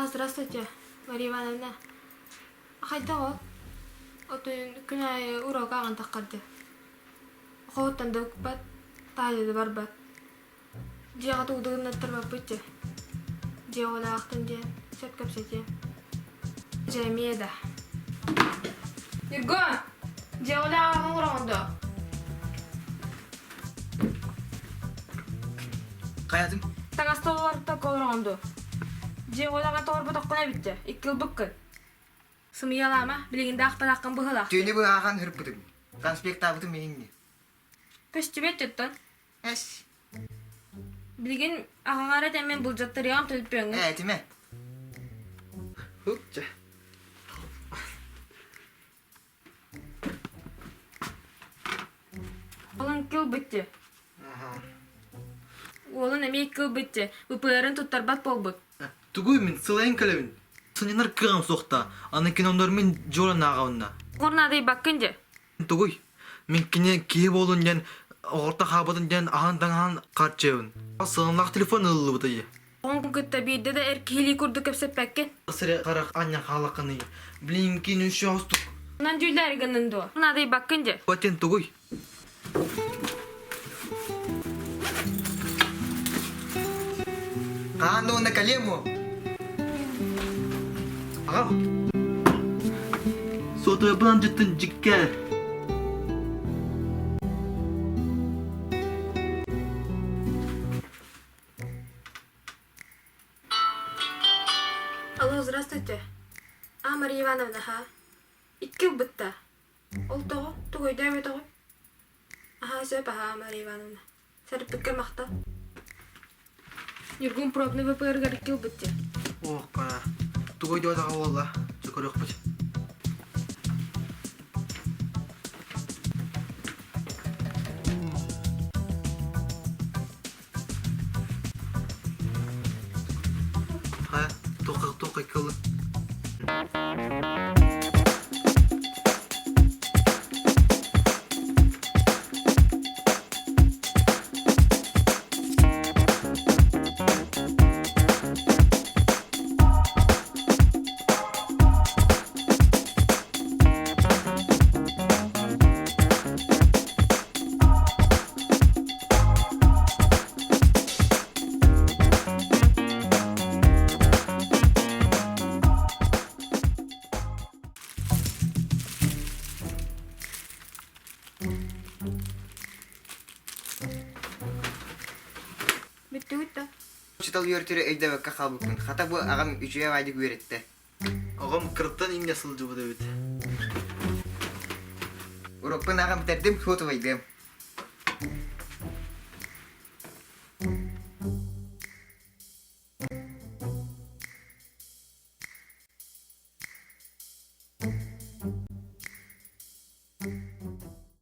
Здравствуйте, Мария Ивановна. Қайда отын күнәйі урок ағын таққарды. Қоғыттан да өкпат, тайлы барбат. Жеға туғдығын өттірбап бұтты. Жеғыла ақтын ден, сөт көпсете. Жемие да. Ерго, жеғыла ағын ұрағынды. Қаятым? Таңастығы барып таққа ұрағынды. Жеғылаған тоғыр бұтаққына бітті, 2 жыл бүккін. Сымы ялама, білігінде ақпад аққан бұғылақ. Түйіне бұл аған үріп бұдым. Конспект абыдым меніңде. Көшті бет жеттін? Әс. Білген ағаңары тәмен бұл жаттыр яғым төліп бөңгі. Әтіме. Хүкчі. Олын кіл бітті. Олын әмей кіл бітті. Бұпыларын тұттар бат бол бұд. Тугуй мен сылайын кәлемін. Сыненар кығам соқта. Аны кенондар мен жолан ағауына. Қорнадай баққын же. Тугуй, мен кене кейіп олын ден, орта қабадын ден ағын-таңған қатшауын. Сығынлақ телефон ұлылы бұдайы. Оң күтті бейді де әркейлі күрді көпсеп бәккен. Сыры қарақ анна қалақыны. Білейін кейін үші ауыстық. Онан жүйлі әргінін дуа. Қорнадай баққын же. Батен тугуй. Қағанды онда кәлем о? Ағам. Соты бұдан жыттын жікке. Алло, здравствуйте. Мария Ивановна, ха? 2 бітті. Ол тоғы, тұғой дөй тоғы. Сөп, Мария Ивановна. Сәріп бүккер мақта. Юргун пробный ВПР-гар 2 бітті. Оқа. Тугуй деп атаға олла. Жүкөр өкпіт. Қая, тоқай кылы. Бітті өтті. Чытал үйертері өйді бәкка қалбықпын. Қата бұл ағам үшіге вайды көретті. Ағам кырттан инге сылжы бұда өт. Урокпын ағам бітірдім, фото байдым.